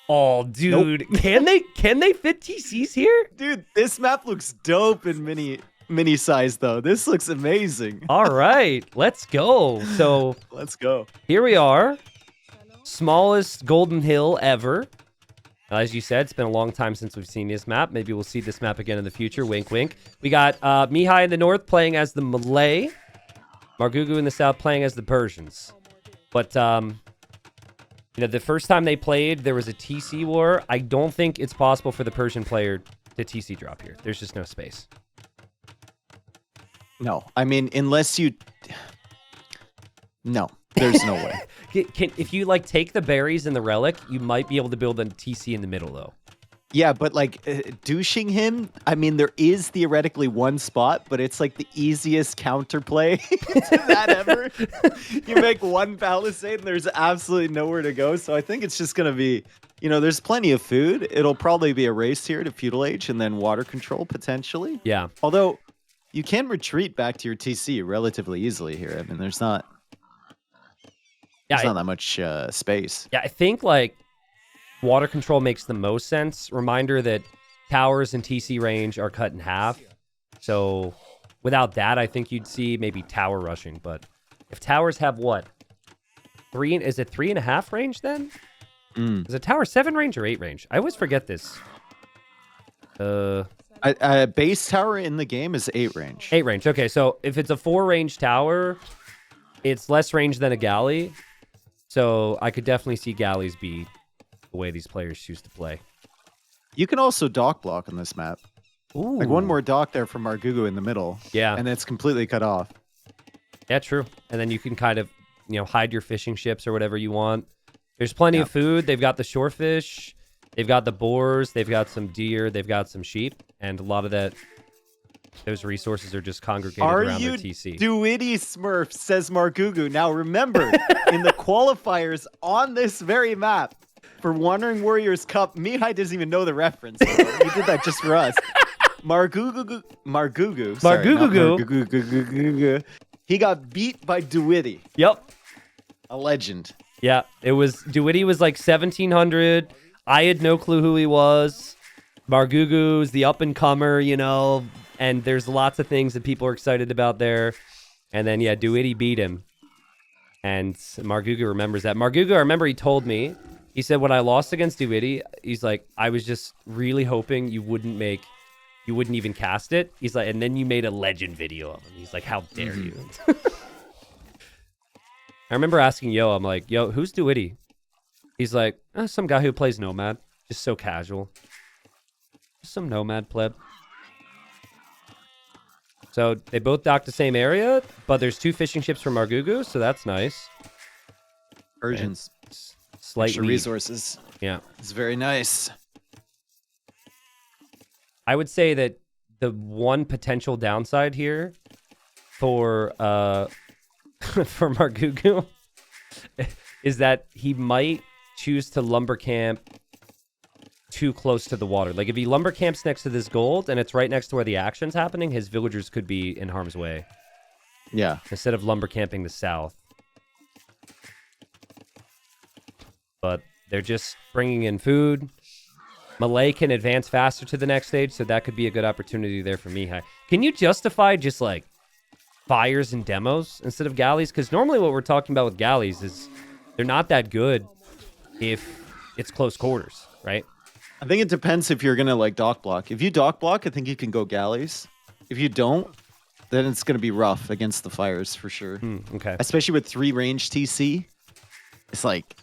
Oh, dude, can they fit TCs here? Dude, this map looks dope in mini size though. This looks amazing. All right, let's go. So Let's go. here we are, smallest golden hill ever. As you said, it's been a long time since we've seen this map. Maybe we'll see this map again in the future. Wink, wink. We got Mihai in the north playing as the Malay, Margugu in the south playing as the Persians. But you know, the first time they played, there was a TC war. I don't think it's possible for the Persian player to TC drop here. There's just no space. No, I mean, unless you... No, there's no way. If you, like, take the berries and the relic, you might be able to build a TC in the middle, though. Yeah, but, like, douching him, I mean, there is theoretically one spot, but it's, like, the easiest counterplay to that ever. You make one palisade, and there's absolutely nowhere to go, so I think it's just going to be... You know, there's plenty of food. It'll probably be a race here to feudal age, and then water control, potentially. Yeah. Although, you can retreat back to your TC relatively easily here. I mean, there's not... There's not that much space. Yeah, I think, like, water control makes the most sense. Reminder that towers and TC range are cut in half. So without that, I think you'd see maybe tower rushing. But if towers have what? Is it 3.5 range then? Is it tower 7 range or 8 range? I always forget this. Base tower in the game is 8 range. 8 range. Okay, so if it's a 4 range tower, it's less range than a galley. So I could definitely see galleys be the way these players choose to play. You can also dock block on this map. Ooh. Like one more dock there from Margugu in the middle. Yeah. And it's completely cut off. Yeah, true. And then you can kind of, you know, hide your fishing ships or whatever you want. There's plenty of food. They've got the shorefish. They've got the boars. They've got some deer. They've got some sheep. And a lot of those resources are just congregated around the TC. Dewitty Smurf, says Margugu. Now remember, in the qualifiers on this very map for Wandering Warriors Cup, Mihai doesn't even know the reference. He did that just for us. Margugu. He got beat by Dewitty. Yep. A legend. Yeah, it was... Dewitty was like 1,700. I had no clue who he was. Margugu's the up-and-comer, you know, and there's lots of things that people are excited about there. And then, yeah, Dewitty beat him. And Margugu remembers that. Margugu, I remember he told me, he said, when I lost against Dewitty, he's like, I was just really hoping you wouldn't even cast it. He's like, and then you made a legend video of him. He's like, how dare you? I remember asking Yo, I'm like, yo, who's Dewitty? He's like, some guy who plays Nomad. Just so casual. Just some Nomad pleb. So they both dock the same area, but there's 2 fishing ships for Margugu, so that's nice. Urgents. Slight extra resources. Yeah. It's very nice. I would say that the one potential downside here for for Margugu is that he might choose to lumber camp too close to the water. Like if he lumber camps next to this gold and it's right next to where the action's happening, his villagers could be in harm's way. Yeah. Instead of lumber camping the south. But they're just bringing in food. Malay can advance faster to the next stage, so that could be a good opportunity there for Mihai. Can you justify just like fires and demos instead of galleys? Because normally what we're talking about with galleys is they're not that good if it's close quarters, right? I think it depends if you're going to like dock block. If you dock block, I think you can go galleys. If you don't, then it's going to be rough against the fires for sure. Okay. Especially with 3 range TC. It's like,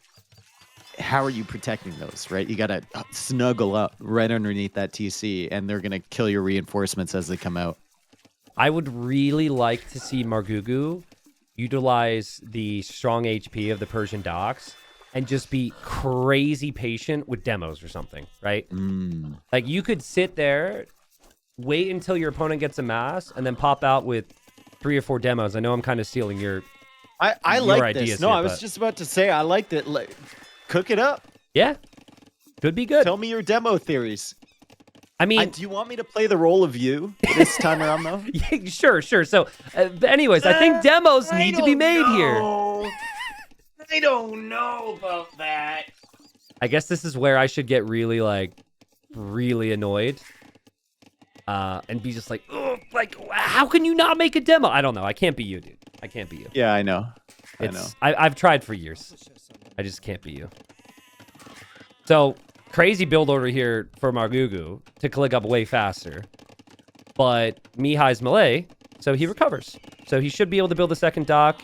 how are you protecting those, right? You got to snuggle up right underneath that TC, and they're going to kill your reinforcements as they come out. I would really like to see Margugu utilize the strong HP of the Persian docks and just be crazy patient with demos or something, right? Like you could sit there, wait until your opponent gets a mass, and then pop out with 3 or 4 demos. I know I'm kind of stealing your I your like ideas this. No, here, I was just about to say I liked it. Like, cook it up. Yeah, could be good. Tell me your demo theories. I mean, do you want me to play the role of you this time around, though? Yeah, sure. So, anyways, I think demos need to be made here. I don't know about that. I guess this is where I should get really, like, really annoyed. And be just like, oh, like, how can you not make a demo? I don't know. I can't be you, dude. I can't be you. Yeah, I know. I know. I've tried for years. I just can't be you. So, crazy build order here for Margugu to click up way faster. But Mihai's melee, so he recovers. So he should be able to build a second dock.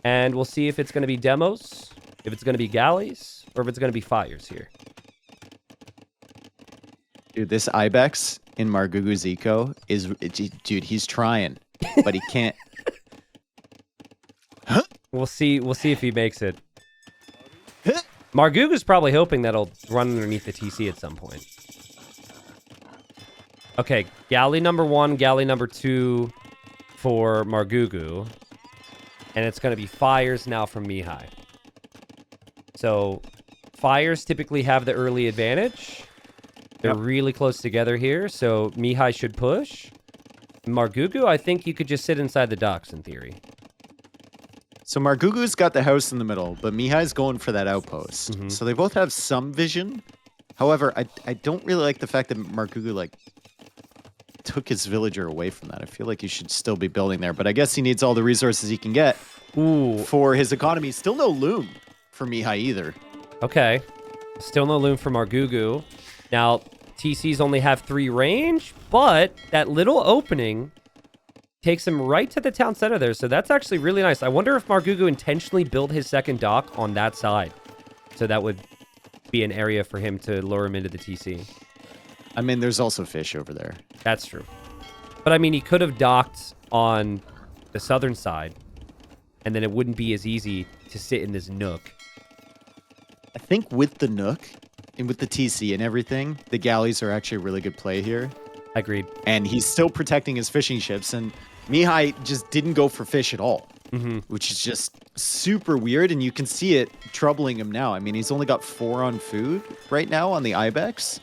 And we'll see if it's going to be demos, if it's going to be galleys, or if it's going to be fires here. Dude, this Ibex in Margugu's eco is... Dude, he's trying, but he can't. We'll see if he makes it. Margugu's probably hoping that he'll run underneath the TC at some point. Okay, galley number 1, galley number 2 for Margugu. And it's going to be fires now from Mihai. So, fires typically have the early advantage. They're really close together here, so Mihai should push. Margugu, I think you could just sit inside the docks in theory. So Margugu's got the house in the middle, but Mihai's going for that outpost. Mm-hmm. So they both have some vision. However, I don't really like the fact that Margugu, like, took his villager away from that. I feel like he should still be building there, but I guess he needs all the resources he can get for his economy. Still no loom for Mihai either. Okay. Still no loom for Margugu. Now, TCs only have 3 range, but that little opening takes him right to the town center there, so that's actually really nice. I wonder if Margugu intentionally built his second dock on that side, so that would be an area for him to lure him into the TC. I mean, there's also fish over there. That's true. But, I mean, he could have docked on the southern side, and then it wouldn't be as easy to sit in this nook. I think with the nook and with the TC and everything, the galleys are actually a really good play here. Agreed. And he's still protecting his fishing ships, and Mihai just didn't go for fish at all, which is just super weird, and you can see it troubling him now. I mean, he's only got 4 on food right now on the Ibex.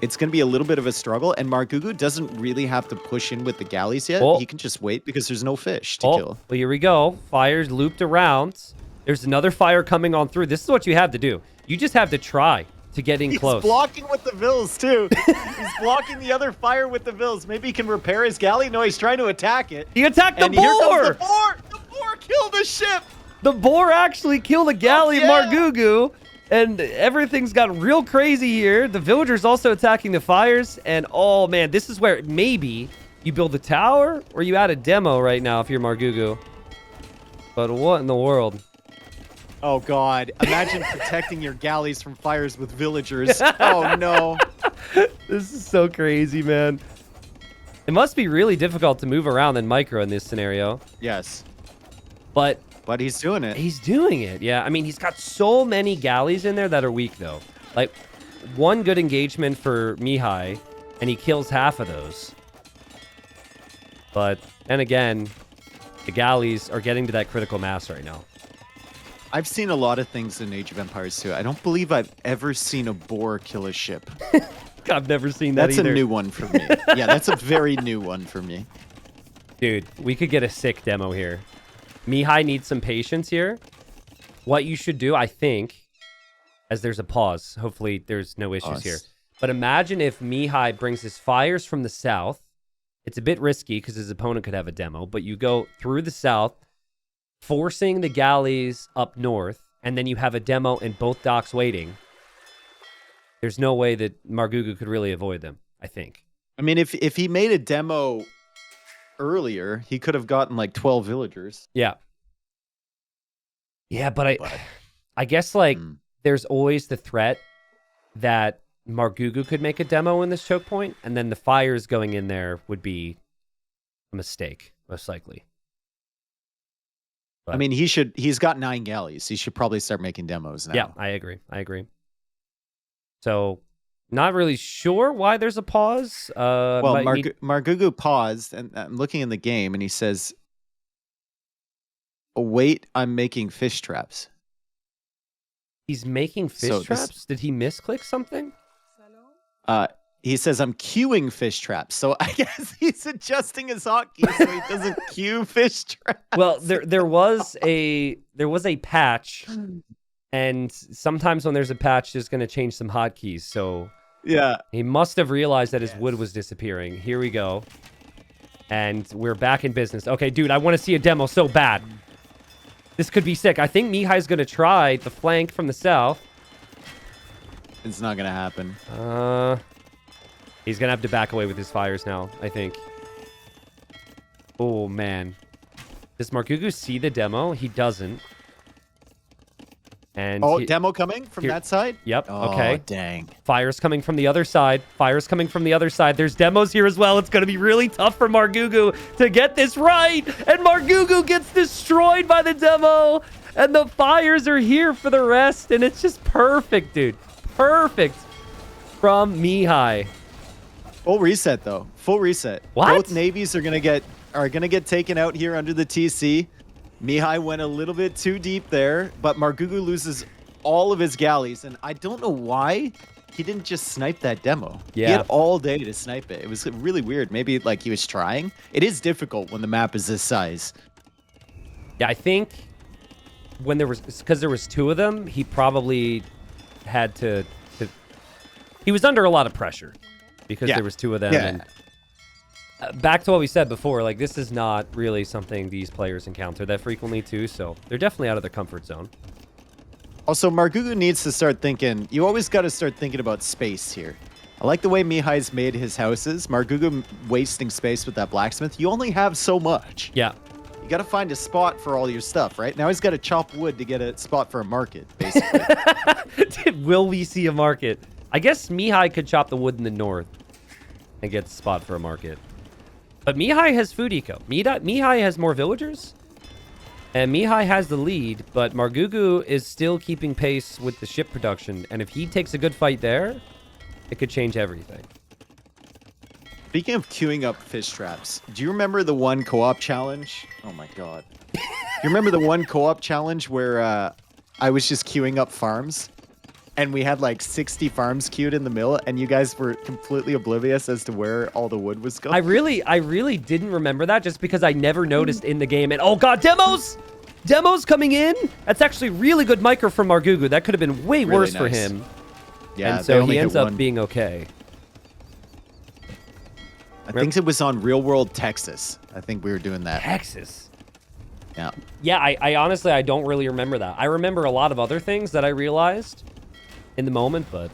It's going to be a little bit of a struggle, and Margugu doesn't really have to push in with the galleys yet. Oh. He can just wait because there's no fish to kill. Well, here we go. Fire's looped around. There's another fire coming on through. This is what you have to do. You just have to try to get in close. He's blocking with the vills, too. He's blocking the other fire with the vills. Maybe he can repair his galley. No, he's trying to attack it. He attacked the and boar! Here comes the boar! The boar killed the ship! The boar actually killed a galley yeah. Margugu, and everything's got real crazy here. The villagers also attacking the fires, and oh man, this is where maybe you build a tower or you add a demo right now if you're Margugu. But what in the world? Oh god, imagine protecting your galleys from fires with villagers. Oh no. This is so crazy, man. It must be really difficult to move around in micro in this scenario. Yes. But he's doing it. He's doing it, yeah. I mean, he's got so many galleys in there that are weak, though. Like, one good engagement for Mihai, and he kills half of those. But, and again, the galleys are getting to that critical mass right now. I've seen a lot of things in Age of Empires too. I don't believe I've ever seen a boar kill a ship. I've never seen that either. That's a new one for me. Yeah, that's a very new one for me. Dude, we could get a sick demo here. Mihai needs some patience here. What you should do, I think, as there's a pause. Hopefully there's no issues here. But imagine if Mihai brings his fires from the south. It's a bit risky because his opponent could have a demo, but you go through the south, forcing the galleys up north, and then you have a demo in both docks waiting. There's no way that Margugu could really avoid them, I think. I mean, if he made a demo earlier, he could have gotten like 12 villagers. Yeah. Yeah, but I guess like there's always the threat that Margugu could make a demo in this choke point, and then the fires going in there would be a mistake, most likely. But, I mean, he's got 9 galleys. He should probably start making demos now. Yeah, I agree. So, not really sure why there's a pause. Well, Margugu paused, and I'm looking in the game, and he says, oh, wait, I'm making fish traps. He's making fish traps? Did he misclick something? He says, I'm queuing fish traps. So I guess he's adjusting his hotkey so he doesn't queue fish traps. Well, there was a patch And sometimes when there's a patch, there's going to change some hotkeys. So Yeah. he must have realized that his wood was disappearing. Here we go. And we're back in business. Okay, dude, I want to see a demo so bad. This could be sick. I think Mihai's going to try the flank from the south. It's not going to happen. He's going to have to back away with his fires now, I think. Oh, man. Does Margugu see the demo? He doesn't. And demo coming from that side? Yep, oh, okay. Dang. Fire's coming from the other side. Fire's coming from the other side. There's demos here as well. It's going to be really tough for Margugu to get this right. And Margugu gets destroyed by the demo. And the fires are here for the rest. And it's just perfect, dude. Perfect from Mihai. Full reset, though. Full reset. What? Both navies are gonna get taken out here under the TC. Mihai went a little bit too deep there, but Margugu loses all of his galleys, and I don't know why he didn't just snipe that demo. Yeah. He had all day to snipe it. It was really weird. Maybe like he was trying. It is difficult when the map is this size. Yeah, I think when because there was two of them, he probably had to he was under a lot of pressure because there was two of them. Yeah. And back to what we said before, like, this is not really something these players encounter that frequently too, so they're definitely out of their comfort zone. Also, Margugu needs to start thinking, you always got to start thinking about space here. I like the way Mihai's made his houses. Margugu wasting space with that blacksmith. You only have so much. Yeah. You got to find a spot for all your stuff, right? Now he's got to chop wood to get a spot for a market, basically. Will we see a market? I guess Mihai could chop the wood in the north and get a spot for a market. But Mihai has food eco. Mihai has more villagers. And Mihai has the lead, but Margugu is still keeping pace with the ship production. And if he takes a good fight there, it could change everything. Speaking of queuing up fish traps, do you remember the one co-op challenge? Oh my god. Do you remember the one co-op challenge where I was just queuing up farms? And we had like 60 farms queued in the mill, and you guys were completely oblivious as to where all the wood was going. I really didn't remember that just because I never noticed in the game. And oh god, demos! Demos coming in? That's actually really good micro from Margugu. That could have been way Really worse for nice. him. Yeah, and so he ends up being okay. I think it was on Real World Texas. I think we were doing that. Texas. Yeah. Yeah, I honestly, I don't really remember that. I remember a lot of other things that I realized in the moment, but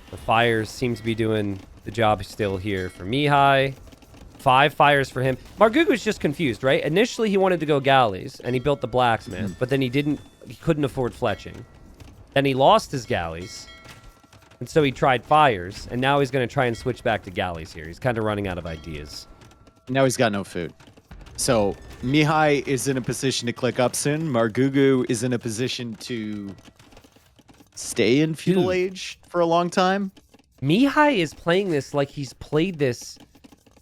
the fires seem to be doing the job still here for Mihai. 5 fires for him. Margugu's just confused, right? Initially, he wanted to go galleys, and he built the blacksmith, but then he couldn't afford fletching. Then he lost his galleys, and so he tried fires, and now he's going to try and switch back to galleys here. He's kind of running out of ideas. Now he's got no food. So Mihai is in a position to click up soon. Margugu is in a position to stay in feudal age for a long time. Mihai is playing this like he's played this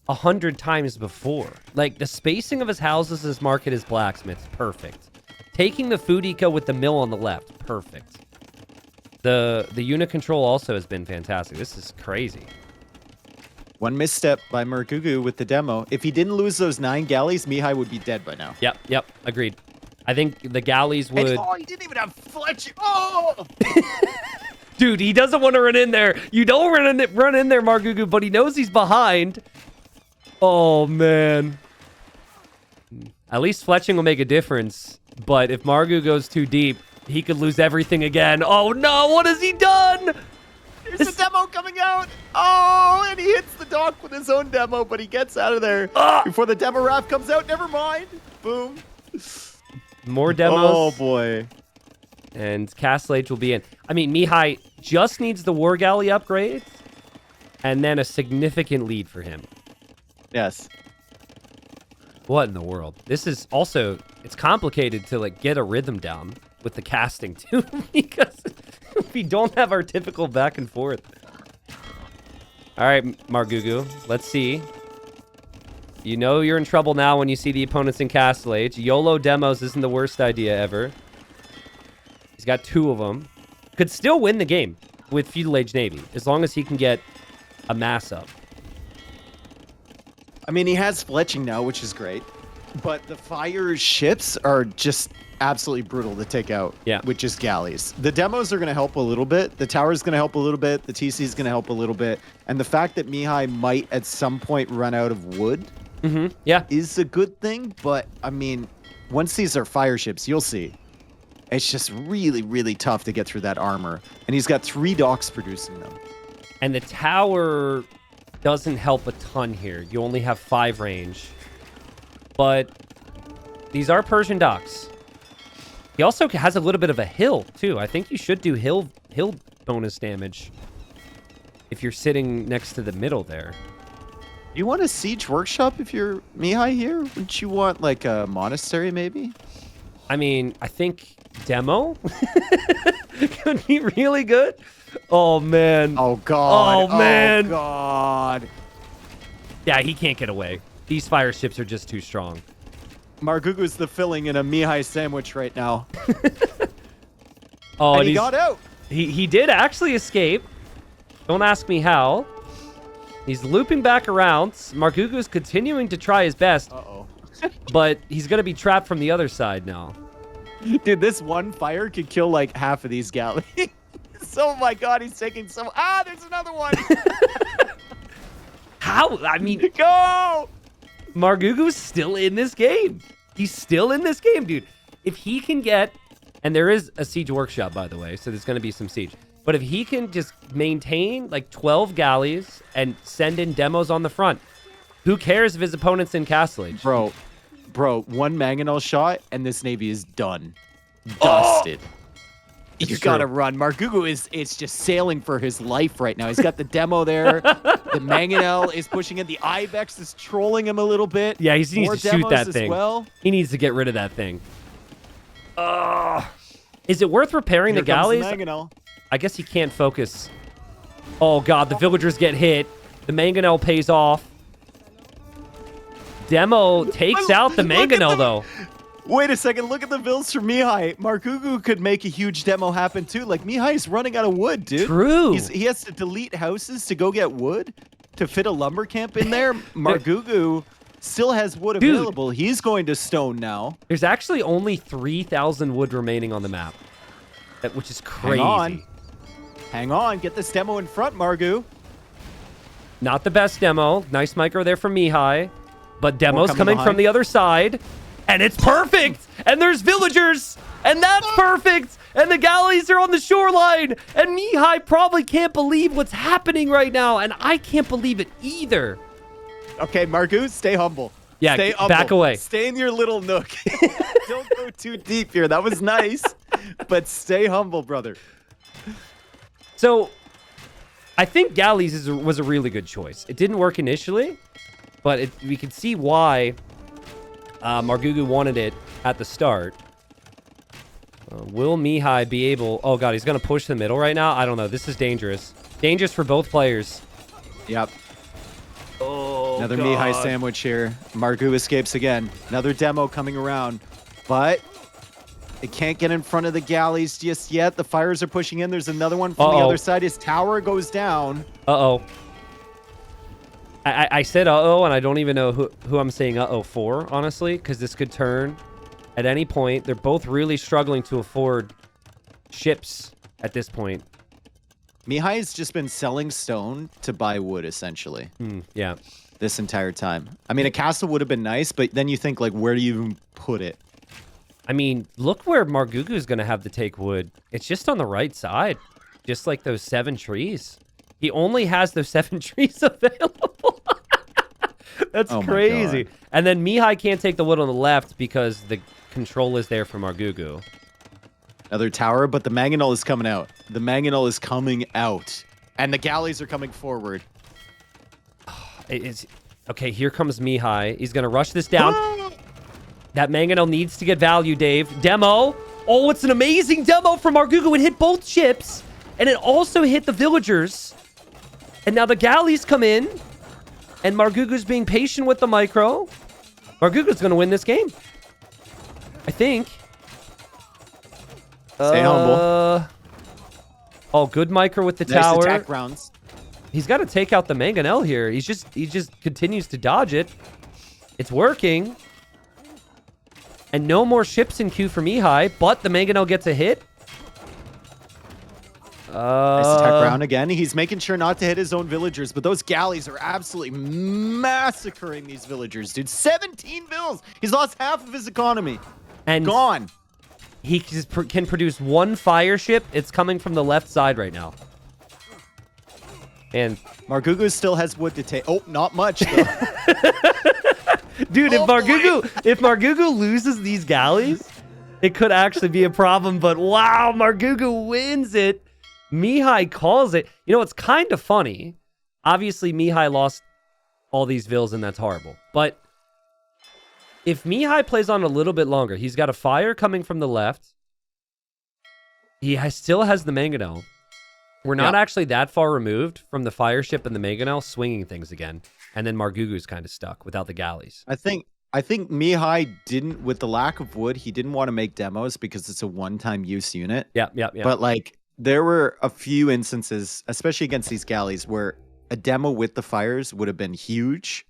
100 times before. Like, the spacing of his houses, his market, his blacksmiths, perfect. Taking the food eco with the mill on the left, perfect. The unit control also has been fantastic. This is crazy. One misstep by Margugu with the demo. If he didn't lose those 9 galleys, Mihai would be dead by now. Yep, agreed. I think the galleys would... And, he didn't even have fletching. Oh! Dude, he doesn't want to run in there. You don't run in there, Margugu, but he knows he's behind. Oh, man. At least fletching will make a difference. But if Margugu goes too deep, he could lose everything again. Oh, no. What has he done? There's a demo coming out. Oh, and he hits the dock with his own demo, but he gets out of there before the demo raft comes out. Never mind. Boom. More demos. Oh, boy. And Castle Age will be in. I mean, Mihai just needs the War Galley upgrades and then a significant lead for him. Yes. What in the world? This is also, it's complicated to like get a rhythm down with the casting too, because we don't have our typical back and forth. All right, Margugu, let's see. You know you're in trouble now when you see the opponents in Castle Age. YOLO demos isn't the worst idea ever. He's got 2 of them. Could still win the game with Feudal Age Navy, as long as he can get a mass up. I mean, he has fletching now, which is great. But the fire ships are just absolutely brutal to take out Yeah. with just galleys. The demos are going to help a little bit. The tower is going to help a little bit. The TC is going to help a little bit. And the fact that Mihai might at some point run out of wood Yeah. is a good thing. But, I mean, once these are fire ships, you'll see. It's just really, really tough to get through that armor. And he's got 3 docks producing them. And the tower doesn't help a ton here. You only have 5 range. But these are Persian docks. He also has a little bit of a hill, too. I think you should do hill bonus damage if you're sitting next to the middle there. You want a siege workshop if you're Mihai here? Wouldn't you want, like, a monastery, maybe? I mean, I think demo could be really good. Oh, man. Oh, God. Oh, man. Oh, God. Yeah, he can't get away. These fire ships are just too strong. Margugu's the filling in a Mihai sandwich right now. Oh, and he got out. He did actually escape. Don't ask me how. He's looping back around. Margugu's continuing to try his best. Uh-oh. But he's going to be trapped from the other side now. Dude, this one fire could kill like half of these galleys. Oh my God, he's taking some. Ah, there's another one. How? I mean, go! Margugu's still in this game. He's still in this game, dude. If he can get, and there is a siege workshop, by the way, so there's going to be some siege. But if he can just maintain like 12 galleys and send in demos on the front, who cares if his opponent's in Castle Age? Bro, one mangonel shot and this navy is done. Dusted. You gotta run. Margugu is just sailing for his life right now. He's got the demo there. The mangonel is pushing in. The Ibex is trolling him a little bit. Yeah, he needs More to shoot that demos thing. as well. He needs to get rid of that thing. Is it worth repairing Here the galleys? comes the mangonel. I guess he can't focus. Oh, God, the villagers get hit. The mangonel pays off. Demo takes out the mangonel, though. Wait a second. Look at the builds for Mihai. Margugu could make a huge demo happen, too. Like, Mihai's running out of wood, dude. True. He has to delete houses to go get wood to fit a lumber camp in there. Margugu still has wood available. He's going to stone now. There's actually only 3,000 wood remaining on the map, which is crazy. Hang on. Get this demo in front, Margu. Not the best demo. Nice micro there from Mihai. But demo's coming from the other side. And it's perfect. And there's villagers. And that's perfect. And the galleys are on the shoreline. And Mihai probably can't believe what's happening right now. And I can't believe it either. Okay, Margu, stay humble. Yeah, stay humble. back away. Stay in your little nook. Don't go too deep here. That was nice. But stay humble, brother. So, I think galleys was a really good choice. It didn't work initially, but we can see why Margugu wanted it at the start. Will Mihai be able... Oh, God, he's going to push the middle right now? I don't know. This is dangerous. Dangerous for both players. Yep. Oh, Another God. Mihai sandwich here. Margu escapes again. Another demo coming around. But it can't get in front of the galleys just yet. The fires are pushing in. There's another one from the other side. His tower goes down. Uh-oh. I said uh-oh, and I don't even know who I'm saying uh-oh for, honestly, because this could turn at any point. They're both really struggling to afford ships at this point. Mihai's just been selling stone to buy wood, essentially. Yeah. This entire time. I mean, a castle would have been nice, but then you think, like, where do you even put it? I mean, look where Margugu is going to have to take wood. It's just on the right side. Just like those 7 trees. He only has those 7 trees available. That's crazy. And then Mihai can't take the wood on the left because the control is there for Margugu. Another tower, but the mangonel is coming out. The mangonel is coming out. And the galleys are coming forward. Okay, here comes Mihai. He's going to rush this down. That mangonel needs to get value, Dave. Demo. Oh, it's an amazing demo from Margugu. It hit both ships. And it also hit the villagers. And now the galleys come in. And Margugu's being patient with the micro. Margugu's going to win this game. I think. Stay humble. Oh, good micro with the Nice tower. attack rounds. He's got to take out the mangonel here. He just continues to dodge it. It's working. And no more ships in queue for Mihai, but the Mangonel gets a hit. Nice tech round again. He's making sure not to hit his own villagers, but those galleys are absolutely massacring these villagers, dude. 17 bills. He's lost half of his economy. And gone. He just can produce one fire ship. It's coming from the left side right now. And Margugu still has wood to take. Oh, not much, though. Dude, if Margugu loses these galleys, it could actually be a problem. But wow, Margugu wins it. Mihai calls it. You know, it's kind of funny. Obviously, Mihai lost all these vills, and that's horrible. But if Mihai plays on a little bit longer, he's got a fire coming from the left. He still has the Mangonel. We're not actually that far removed from the fire ship and the Mangonel swinging things again. And then Margugu's kind of stuck without the galleys. I think Mihai didn't, with the lack of wood, he didn't want to make demos because it's a one-time use unit. Yeah. But like, there were a few instances, especially against these galleys, where a demo with the fires would have been huge,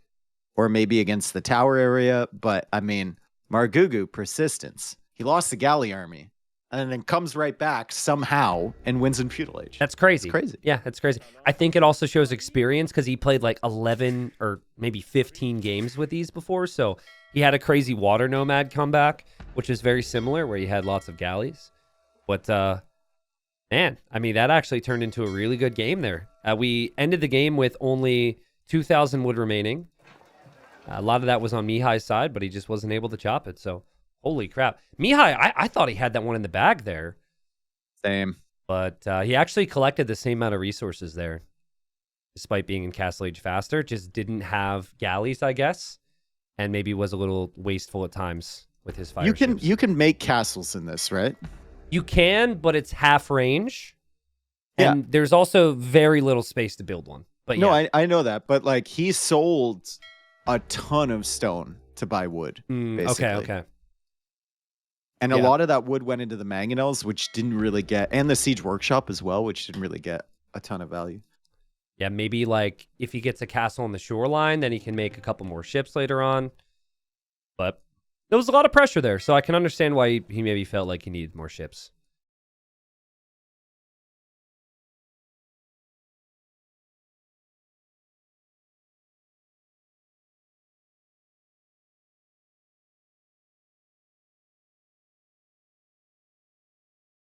or maybe against the tower area. But I mean, Margugu, persistence. He lost the galley army and then comes right back somehow and wins in Feudal Age. That's crazy. It's crazy. Yeah, that's crazy. I think it also shows experience because he played like 11 or maybe 15 games with these before. So he had a crazy water nomad comeback, which is very similar, where he had lots of galleys. But man, I mean, that actually turned into a really good game there. We ended the game with only 2,000 wood remaining. A lot of that was on Mihai's side, but he just wasn't able to chop it. So, holy crap. Mihai, I thought he had that one in the bag there. Same. But he actually collected the same amount of resources there, despite being in Castle Age faster. Just didn't have galleys, I guess, and maybe was a little wasteful at times with his fire ships. You can make castles in this, right? You can, but it's half range. And there's also very little space to build one. But no, yeah. I know that. But like, he sold a ton of stone to buy wood, basically. Okay. And a lot of that wood went into the mangonels, which didn't really get, and the siege workshop as well, which didn't really get a ton of value. Yeah, maybe like if he gets a castle on the shoreline, then he can make a couple more ships later on. But there was a lot of pressure there, so I can understand why he maybe felt like he needed more ships.